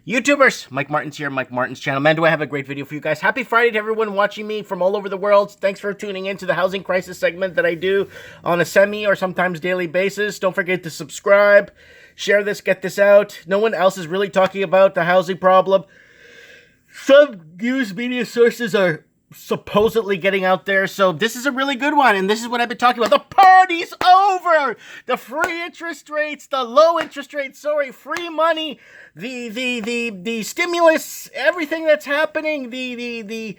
YouTubers, Mike Martin's here, Mike Martin's channel. Man, do I have a great video for you guys. Happy Friday to everyone watching me from all over the world. Thanks for tuning in to the housing crisis segment that I do on a semi or sometimes daily basis. Don't forget to subscribe, share this, get this out. No one else is really talking about the housing problem. Some news media sources are supposedly getting out there, so this is a really good one, and this is what I've been talking about. The party's over! The free interest rates, the low interest rates, free money, the stimulus, everything that's happening, the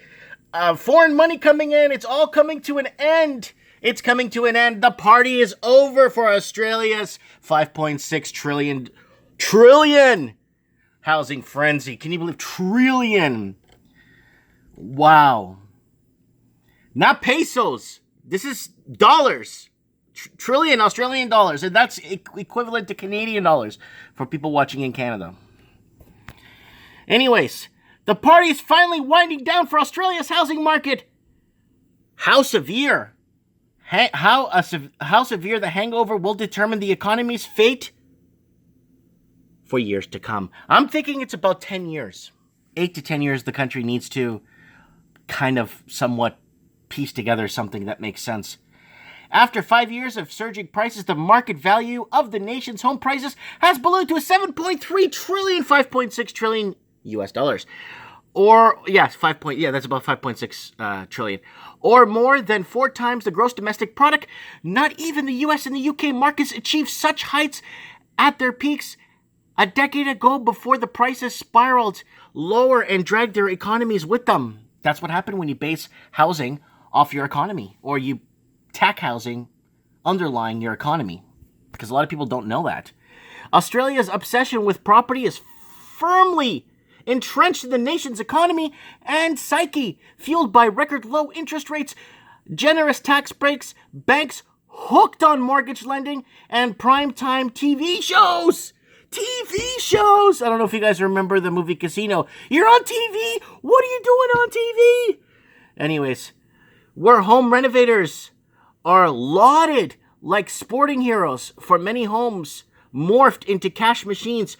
foreign money coming in, it's all coming to an end. It's coming to an end. The party is over for Australia's 5.6 trillion housing frenzy. Can you believe trillion? Wow. Not pesos. This is dollars. Trillion Australian dollars. And that's equivalent to Canadian dollars for people watching in Canada. Anyways, the party is finally winding down for Australia's housing market. How severe? How severe the hangover will determine the economy's fate for years to come. I'm thinking it's about 10 years. 8 to 10 years the country needs to kind of somewhat piece together something that makes sense. After 5 years of surging prices, the market value of the nation's home prices has ballooned to 7.3 trillion, 5.6 trillion US dollars. That's about 5.6 trillion. Or more than 4 times the gross domestic product. Not even the US and the UK markets achieved such heights at their peaks a decade ago before the prices spiraled lower and dragged their economies with them. That's what happened when you base housing off your economy, or you tack housing underlying your economy, because a lot of people don't know that. Australia's obsession with property is firmly entrenched in the nation's economy and psyche, fueled by record low interest rates, generous tax breaks, banks hooked on mortgage lending, and primetime TV shows. TV shows! I don't know if you guys remember the movie Casino. You're on TV? What are you doing on TV? Anyways, where home renovators are lauded like sporting heroes, for many homes morphed into cash machines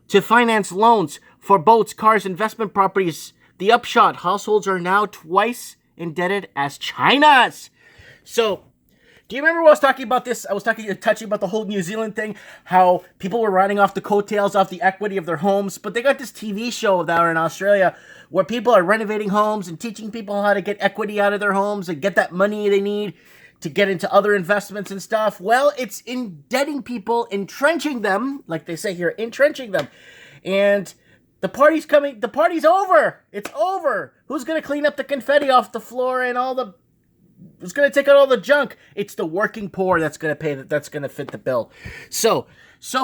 to finance loans for boats, cars, investment properties. The upshot, households are now twice indebted as China's. So, do you remember when I was talking about this? I was touching about the whole New Zealand thing, how people were riding off the coattails off the equity of their homes, but they got this TV show down in Australia where people are renovating homes and teaching people how to get equity out of their homes and get that money they need to get into other investments and stuff. Well, it's indebting people, entrenching them, like they say here, entrenching them. And the party's coming, the party's over. It's over. Who's going to clean up the confetti off the floor and who's going to take out all the junk? It's the working poor that's going to pay, that's going to fit the bill. So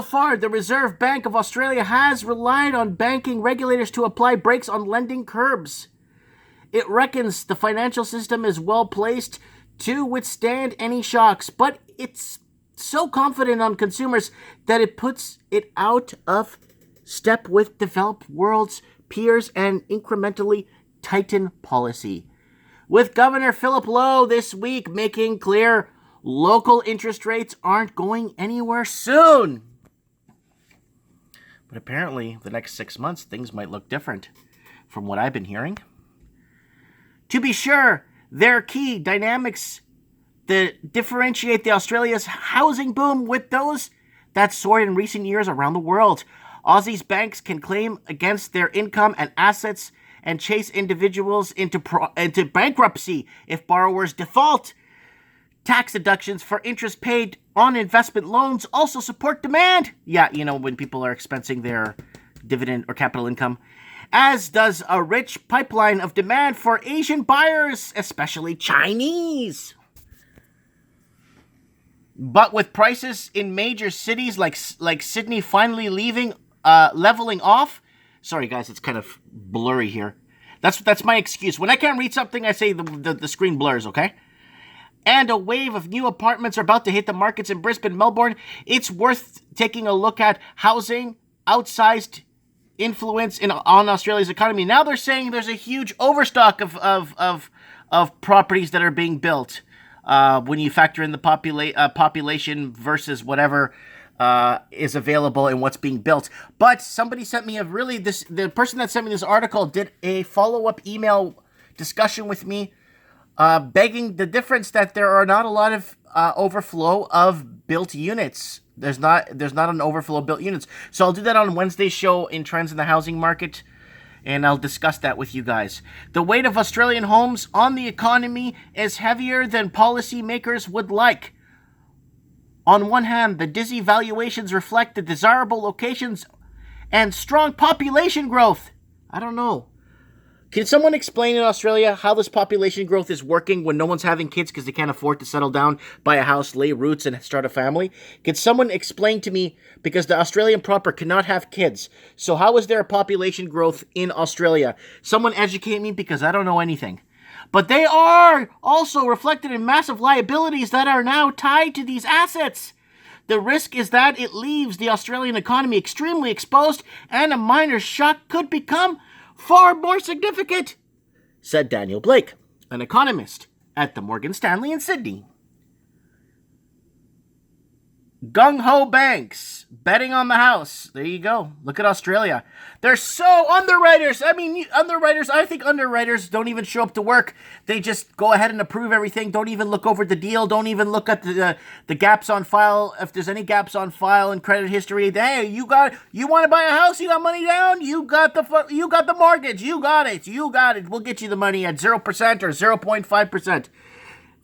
far, the Reserve Bank of Australia has relied on banking regulators to apply brakes on lending curbs. It reckons the financial system is well placed to withstand any shocks, but it's so confident on consumers that it puts it out of step with developed world's peers and incrementally tighten policy. With Governor Philip Lowe this week making clear local interest rates aren't going anywhere soon. But apparently, the next 6 months, things might look different from what I've been hearing. To be sure, there are key dynamics that differentiate the Australia's housing boom with those that soared in recent years around the world. Aussie's banks can claim against their income and assets and chase individuals into bankruptcy if borrowers default. Tax deductions for interest paid on investment loans also support demand. Yeah, when people are expensing their dividend or capital income. As does a rich pipeline of demand for Asian buyers, especially Chinese. But with prices in major cities like Sydney finally leveling off. Sorry guys, it's kind of blurry here. That's my excuse. When I can't read something, I say the screen blurs, okay? And a wave of new apartments are about to hit the markets in Brisbane, Melbourne. It's worth taking a look at housing outsized influence on Australia's economy. Now they're saying there's a huge overstock of properties that are being built when you factor in the population versus whatever is available and what's being built. But somebody sent me the person that sent me this article did a follow-up email discussion with me, begging the difference that there are not a lot of overflow of built units. There's not an overflow of built units. So I'll do that on Wednesday's show in Trends in the Housing Market, and I'll discuss that with you guys. The weight of Australian homes on the economy is heavier than policymakers would like. On one hand, the dizzy valuations reflect the desirable locations and strong population growth. I don't know. Can someone explain in Australia how this population growth is working when no one's having kids because they can't afford to settle down, buy a house, lay roots, and start a family? Can someone explain to me, because the Australian proper cannot have kids, so how is there a population growth in Australia? Someone educate me, because I don't know anything. But they are also reflected in massive liabilities that are now tied to these assets. The risk is that it leaves the Australian economy extremely exposed, and a minor shock could become far more significant, said Daniel Blake, an economist at the Morgan Stanley in Sydney. Gung-ho banks betting on the house. There you go. Look at Australia. They're so underwriters. I think underwriters don't even show up to work. They just go ahead and approve everything. Don't even look over the deal. Don't even look at the gaps on file. If there's any gaps on file in credit history, hey, you want to buy a house? You got money down? You got the mortgage. You got it. We'll get you the money at 0% or 0.5%.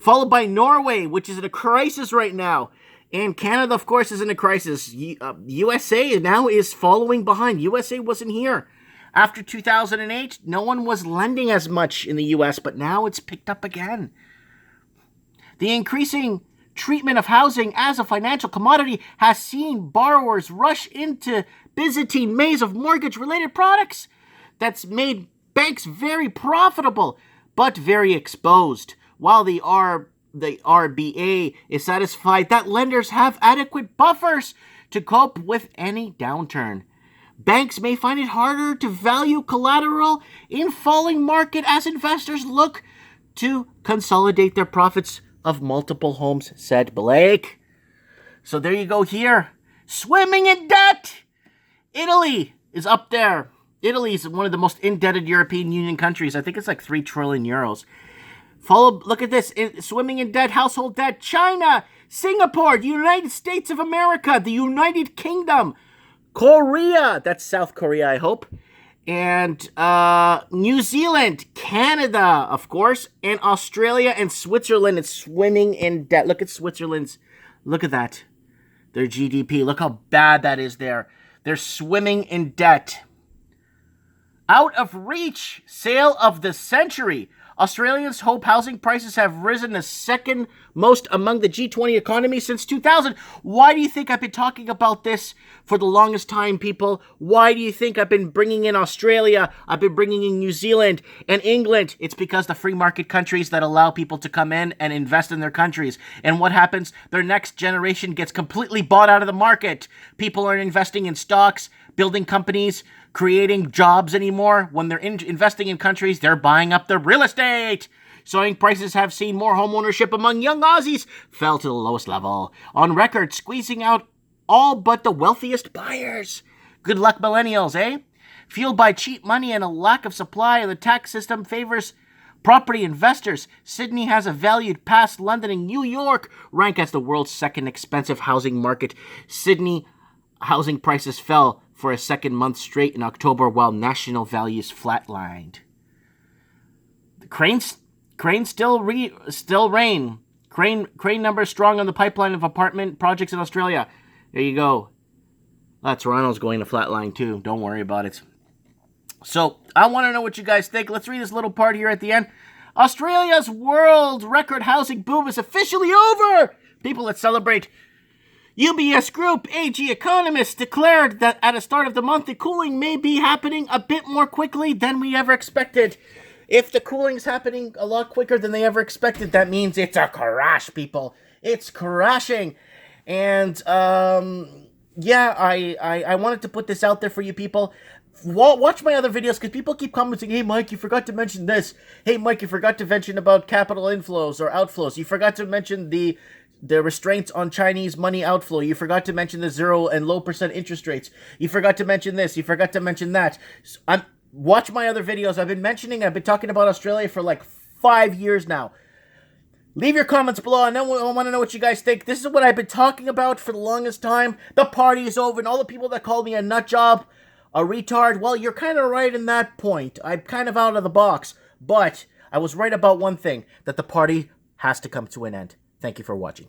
Followed by Norway, which is in a crisis right now. And Canada, of course, is in a crisis. USA now is following behind. USA wasn't here. After 2008, no one was lending as much in the US, but now it's picked up again. The increasing treatment of housing as a financial commodity has seen borrowers rush into Byzantine maze of mortgage-related products. That's made banks very profitable, but very exposed, while the RBA is satisfied that lenders have adequate buffers to cope with any downturn. Banks may find it harder to value collateral in falling market as investors look to consolidate their profits of multiple homes, said Blake. So there you go here. Swimming in debt! Italy is up there. Italy is one of the most indebted European Union countries. I think it's like 3 trillion euros. Look at this, swimming in debt, household debt, China, Singapore, the United States of America, the United Kingdom, Korea, that's South Korea, I hope, and New Zealand, Canada, of course, and Australia and Switzerland is swimming in debt. Look at Switzerland's, look at that, their GDP, look how bad that is there. They're swimming in debt. Out of reach, sale of the century. Australians hope housing prices have risen the second most among the G20 economies since 2000. Why do you think I've been talking about this for the longest time, people? Why do you think I've been bringing in Australia? I've been bringing in New Zealand and England. It's because the free market countries that allow people to come in and invest in their countries. And what happens? Their next generation gets completely bought out of the market. People aren't investing in stocks, building companies, creating jobs anymore. When they're investing in countries, they're buying up their real estate. Soaring prices have seen more home ownership among young Aussies fell to the lowest level on record, squeezing out all but the wealthiest buyers. Good luck, millennials, eh? Fueled by cheap money and a lack of supply, the tax system favors property investors. Sydney has a valued past London and New York rank as the world's second expensive housing market. Sydney housing prices fell for a second month straight in October, while national values flatlined. The cranes still reign. Crane numbers strong on the pipeline of apartment projects in Australia. There you go. Toronto's going to flatline too. Don't worry about it. So I want to know what you guys think. Let's read this little part here at the end. Australia's world record housing boom is officially over. People that celebrate. UBS Group AG economists declared that at the start of the month, the cooling may be happening a bit more quickly than we ever expected. If the cooling's happening a lot quicker than they ever expected, that means it's a crash, people. It's crashing. And, yeah, I wanted to put this out there for you people. Watch my other videos, because people keep commenting, hey, Mike, you forgot to mention this. Hey, Mike, you forgot to mention about capital inflows or outflows. You forgot to mention the the restraints on Chinese money outflow. You forgot to mention the 0% and low interest rates. You forgot to mention this. You forgot to mention that. Watch my other videos. I've been talking about Australia for like 5 years now. Leave your comments below. I want to know what you guys think. This is what I've been talking about for the longest time. The party is over, and all the people that called me a nut job, a retard, well, you're kind of right in that point. I'm kind of out of the box. But I was right about one thing, that the party has to come to an end. Thank you for watching.